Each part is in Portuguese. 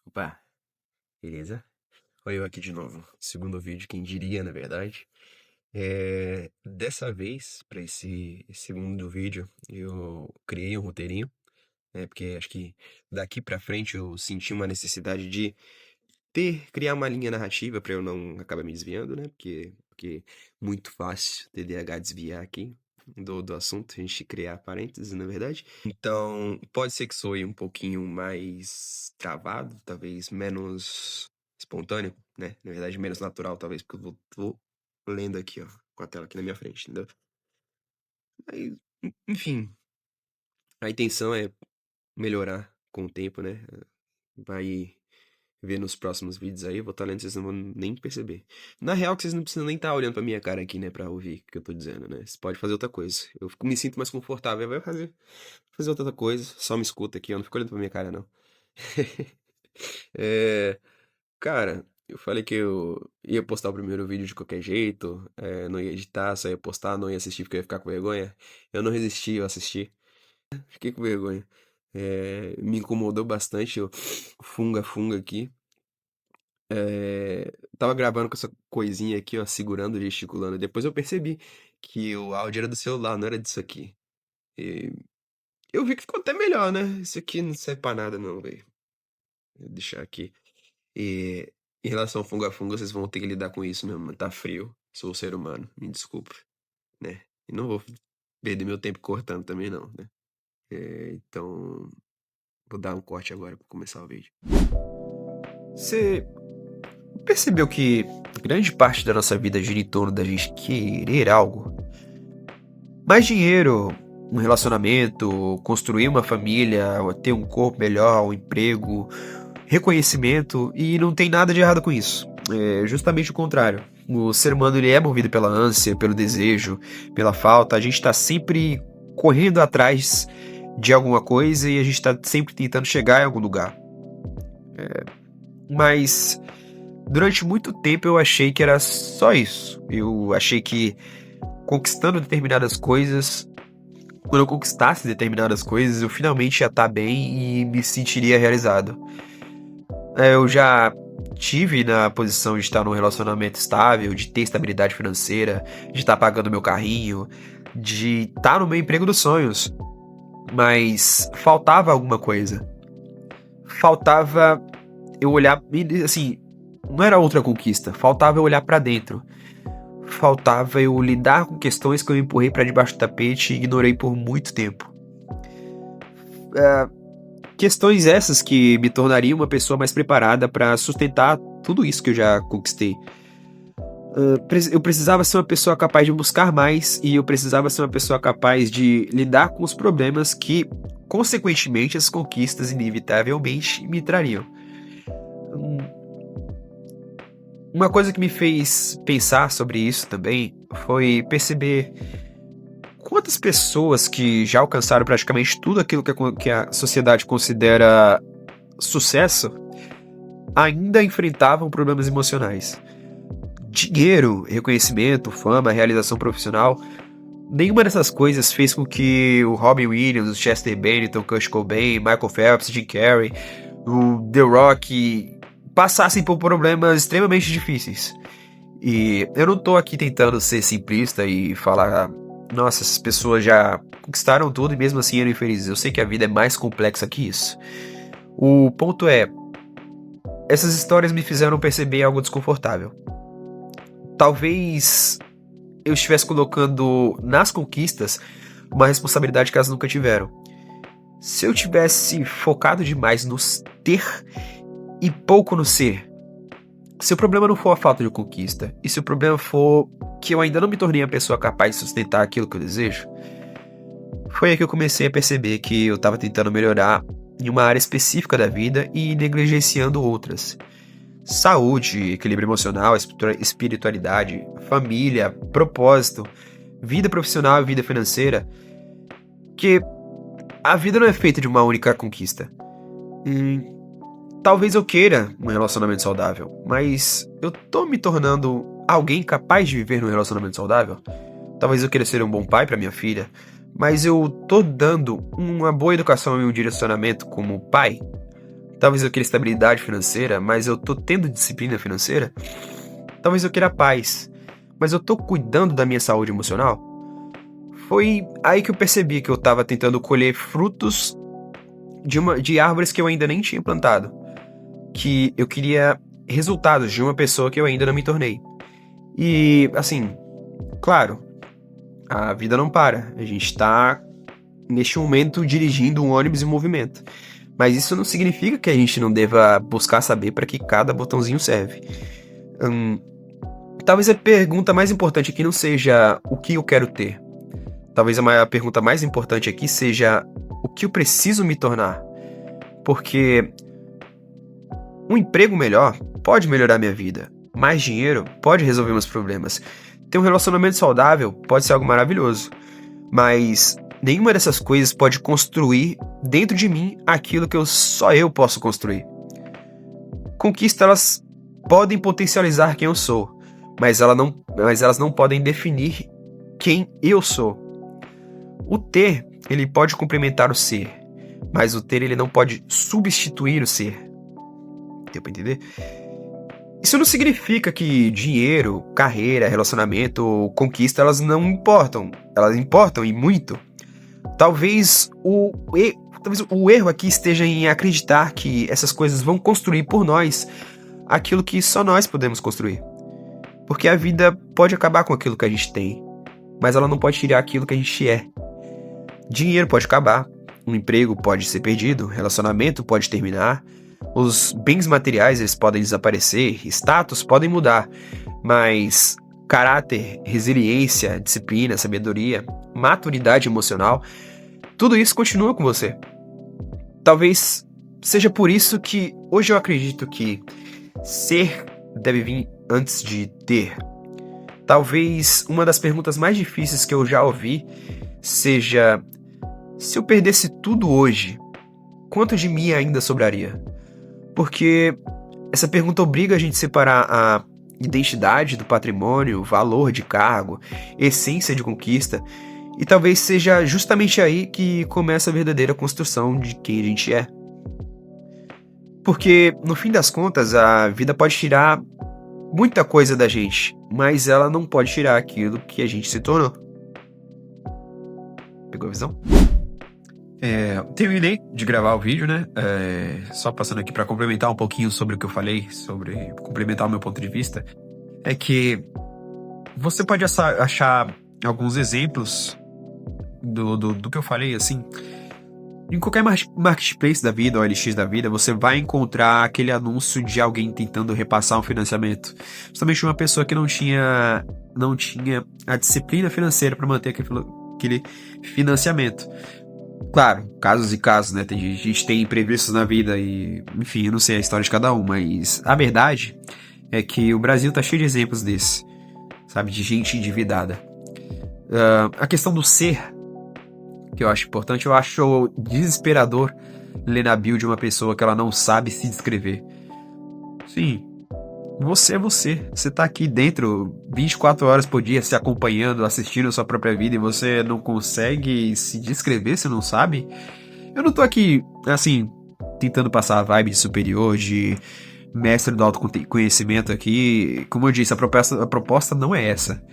Opa, beleza? Olha eu aqui de novo. Segundo vídeo, quem diria, na verdade. Dessa vez, para esse segundo vídeo, eu criei um roteirinho, né? Porque acho que daqui pra frente eu senti uma necessidade de criar uma linha narrativa para eu não acabar me desviando, né? Porque muito fácil TDAH desviar aqui do assunto, a gente criar parênteses, na verdade. Então, pode ser que soe um pouquinho mais travado, talvez menos espontâneo, né? Na verdade, menos natural, talvez, porque eu tô lendo aqui, ó, com a tela aqui na minha frente, entendeu? Aí, enfim, a intenção é melhorar com o tempo, né? Vai ver nos próximos vídeos aí, eu vou estar lendo, vocês não vão nem perceber. Na real, que vocês não precisam nem estar olhando pra minha cara aqui, né, pra ouvir o que eu tô dizendo, né? Você pode fazer outra coisa. Me sinto mais confortável, vai fazer outra coisa, só me escuta aqui, eu não fico olhando pra minha cara, não. É, cara, eu falei que eu ia postar o primeiro vídeo de qualquer jeito, não ia editar, só ia postar, não ia assistir porque eu ia ficar com vergonha. Eu não resisti, eu assisti. Fiquei com vergonha. Me incomodou bastante o funga aqui. Tava gravando com essa coisinha aqui, ó, segurando, gesticulando. Depois eu percebi que o áudio era do celular, não era disso aqui. E eu vi que ficou até melhor, né? Isso aqui não serve pra nada, não, velho. Vou deixar aqui. E em relação ao fungo, vocês vão ter que lidar com isso mesmo. Tá frio. Sou um ser humano, me desculpe, né? E não vou perder meu tempo cortando também, não, né? Então, vou dar um corte agora pra começar o vídeo. Você percebeu que grande parte da nossa vida gira em torno da gente querer algo? Mais dinheiro, um relacionamento, construir uma família, ter um corpo melhor, um emprego, reconhecimento, e não tem nada de errado com isso. É justamente o contrário. O ser humano ele é movido pela ânsia, pelo desejo, pela falta. A gente está sempre correndo atrás de alguma coisa e a gente está sempre tentando chegar em algum lugar. Mas durante muito tempo eu achei que era só isso. Eu achei que conquistando determinadas coisas, quando eu conquistasse determinadas coisas, eu finalmente ia estar bem e me sentiria realizado. Eu já tive na posição de estar num relacionamento estável, de ter estabilidade financeira, de estar pagando meu carrinho, de estar no meu emprego dos sonhos. Mas faltava alguma coisa. Faltava eu olhar, assim, não era outra conquista, faltava eu olhar pra dentro. Faltava eu lidar com questões que eu empurrei pra debaixo do tapete e ignorei por muito tempo. Questões essas que me tornariam uma pessoa mais preparada pra sustentar tudo isso que eu já conquistei. Eu precisava ser uma pessoa capaz de buscar mais e eu precisava ser uma pessoa capaz de lidar com os problemas que, consequentemente, as conquistas inevitavelmente me trariam. Uma coisa que me fez pensar sobre isso também foi perceber quantas pessoas que já alcançaram praticamente tudo aquilo que a sociedade considera sucesso ainda enfrentavam problemas emocionais. Dinheiro, reconhecimento, fama, realização profissional, nenhuma dessas coisas fez com que o Robin Williams, o Chester Bennington, Kurt Cobain, Michael Phelps, Jim Carrey, o The Rock passassem por problemas extremamente difíceis. E eu não tô aqui tentando ser simplista e falar, nossa, essas pessoas já conquistaram tudo e mesmo assim eram infelizes. Eu sei que a vida é mais complexa que isso. O ponto é, essas histórias me fizeram perceber algo desconfortável. Talvez eu estivesse colocando nas conquistas uma responsabilidade que elas nunca tiveram. Se eu tivesse focado demais no ter e pouco no ser, se o problema não for a falta de conquista, e se o problema for que eu ainda não me tornei a pessoa capaz de sustentar aquilo que eu desejo, foi aí que eu comecei a perceber que eu estava tentando melhorar em uma área específica da vida e negligenciando outras. Saúde, equilíbrio emocional, espiritualidade, família, propósito, vida profissional e vida financeira, que a vida não é feita de uma única conquista. Talvez eu queira um relacionamento saudável, mas eu tô me tornando alguém capaz de viver num relacionamento saudável? Talvez eu queira ser um bom pai para minha filha, mas eu tô dando uma boa educação e um direcionamento como pai? Talvez eu queira estabilidade financeira, mas eu tô tendo disciplina financeira. Talvez eu queira paz, mas eu tô cuidando da minha saúde emocional. Foi aí que eu percebi que eu tava tentando colher frutos de árvores que eu ainda nem tinha plantado. Que eu queria resultados de uma pessoa que eu ainda não me tornei. E, assim, claro, a vida não para. A gente tá, neste momento, dirigindo um ônibus em movimento. Mas isso não significa que a gente não deva buscar saber para que cada botãozinho serve. Talvez a pergunta mais importante aqui não seja o que eu quero ter. Talvez a pergunta mais importante aqui seja o que eu preciso me tornar. Porque um emprego melhor pode melhorar minha vida. Mais dinheiro pode resolver meus problemas. Ter um relacionamento saudável pode ser algo maravilhoso. Mas nenhuma dessas coisas pode construir dentro de mim aquilo que só eu posso construir. Conquistas, elas podem potencializar quem eu sou, mas elas não podem definir quem eu sou. O ter, ele pode complementar o ser, mas o ter, ele não pode substituir o ser. Deu pra entender? Isso não significa que dinheiro, carreira, relacionamento, conquista, elas não importam. Elas importam e muito. Talvez o erro aqui esteja em acreditar que essas coisas vão construir por nós aquilo que só nós podemos construir. Porque a vida pode acabar com aquilo que a gente tem, mas ela não pode tirar aquilo que a gente é. Dinheiro pode acabar, um emprego pode ser perdido, relacionamento pode terminar, os bens materiais eles podem desaparecer, status podem mudar, mas caráter, resiliência, disciplina, sabedoria, maturidade emocional, tudo isso continua com você. Talvez seja por isso que hoje eu acredito que ser deve vir antes de ter. Talvez uma das perguntas mais difíceis que eu já ouvi seja: se eu perdesse tudo hoje, quanto de mim ainda sobraria? Porque essa pergunta obriga a gente a separar a identidade do patrimônio, valor de cargo, essência de conquista, e talvez seja justamente aí que começa a verdadeira construção de quem a gente é. Porque, no fim das contas, a vida pode tirar muita coisa da gente, mas ela não pode tirar aquilo que a gente se tornou. Pegou a visão? Terminei de gravar o vídeo, né? Só passando aqui para complementar um pouquinho sobre o que eu falei, sobre complementar o meu ponto de vista, é que você pode achar alguns exemplos do que eu falei, assim. Em qualquer marketplace da vida, ou OLX da vida, você vai encontrar aquele anúncio de alguém tentando repassar um financiamento. Justamente uma pessoa que não tinha a disciplina financeira para manter aquele financiamento. Claro, casos e casos, né? A gente tem imprevistos na vida e, enfim, eu não sei a história de cada um, mas a verdade é que o Brasil tá cheio de exemplos desse, sabe? De gente endividada. A questão do ser, que eu acho importante, eu acho desesperador ler na bio de uma pessoa que ela não sabe se descrever. Sim, você é você. Você tá aqui dentro 24 horas por dia se acompanhando, assistindo a sua própria vida e você não consegue se descrever, você não sabe? Eu não tô aqui, assim, tentando passar a vibe de superior, de mestre do autoconhecimento aqui. Como eu disse, a proposta não é essa.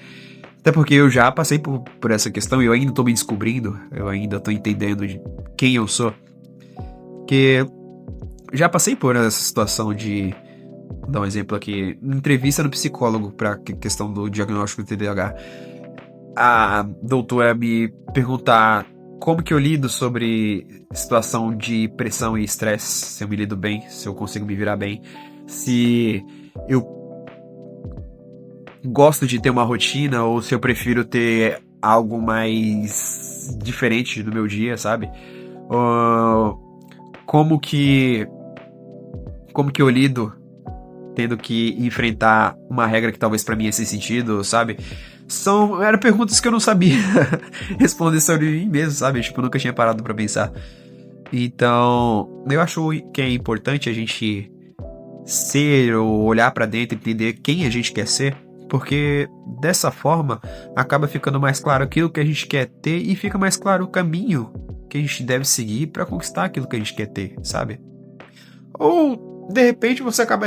Até porque eu já passei por essa questão e eu ainda tô me descobrindo, eu ainda tô entendendo de quem eu sou. Porque já passei por essa situação de, vou dar um exemplo aqui, entrevista no psicólogo pra questão do diagnóstico do TDAH. A doutora me perguntar como que eu lido sobre situação de pressão e estresse, se eu me lido bem, se eu consigo me virar bem, se eu gosto de ter uma rotina ou se eu prefiro ter algo mais diferente no meu dia, sabe? Como que eu lido tendo que enfrentar uma regra que talvez pra mim é sem sentido, sabe? Eram perguntas que eu não sabia responder sobre mim mesmo, sabe? Tipo, eu nunca tinha parado pra pensar. Então, eu acho que é importante a gente ser ou olhar pra dentro e entender quem a gente quer ser, porque dessa forma acaba ficando mais claro aquilo que a gente quer ter e fica mais claro o caminho que a gente deve seguir pra conquistar aquilo que a gente quer ter, sabe? Ou, de repente, você acaba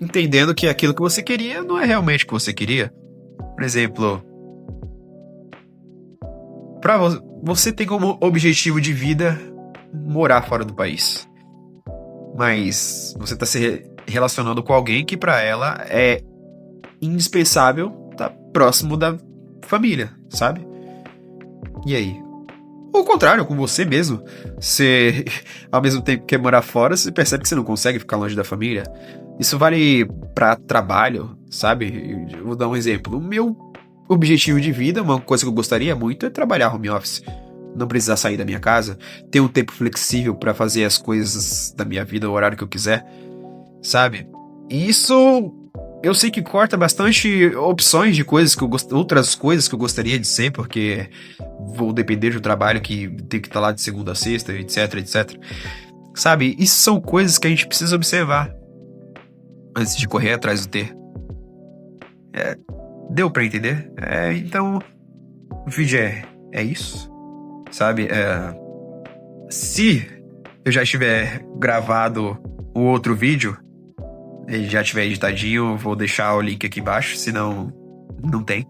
entendendo que aquilo que você queria não é realmente o que você queria. Por exemplo, para você tem como objetivo de vida morar fora do país. Mas você tá se relacionando com alguém que para ela é indispensável estar próximo da família, sabe? E aí? Ou ao contrário, com você mesmo. Você, ao mesmo tempo que quer morar fora, você percebe que você não consegue ficar longe da família. Isso vale pra trabalho, sabe? Eu vou dar um exemplo. O meu objetivo de vida, uma coisa que eu gostaria muito, é trabalhar home office. Não precisar sair da minha casa, ter um tempo flexível pra fazer as coisas da minha vida no horário que eu quiser, sabe? E isso eu sei que corta bastante opções de coisas que outras coisas que eu gostaria de ser, porque vou depender de um trabalho que tem que estar lá de segunda a sexta, etc, etc. Sabe? Isso são coisas que a gente precisa observar antes de correr atrás do ter. Deu pra entender? Então, o vídeo é isso, sabe? Se eu já tiver gravado o outro vídeo, ele já tiver editadinho, eu vou deixar o link aqui embaixo, senão não tem.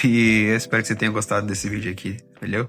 E eu espero que você tenha gostado desse vídeo aqui, valeu?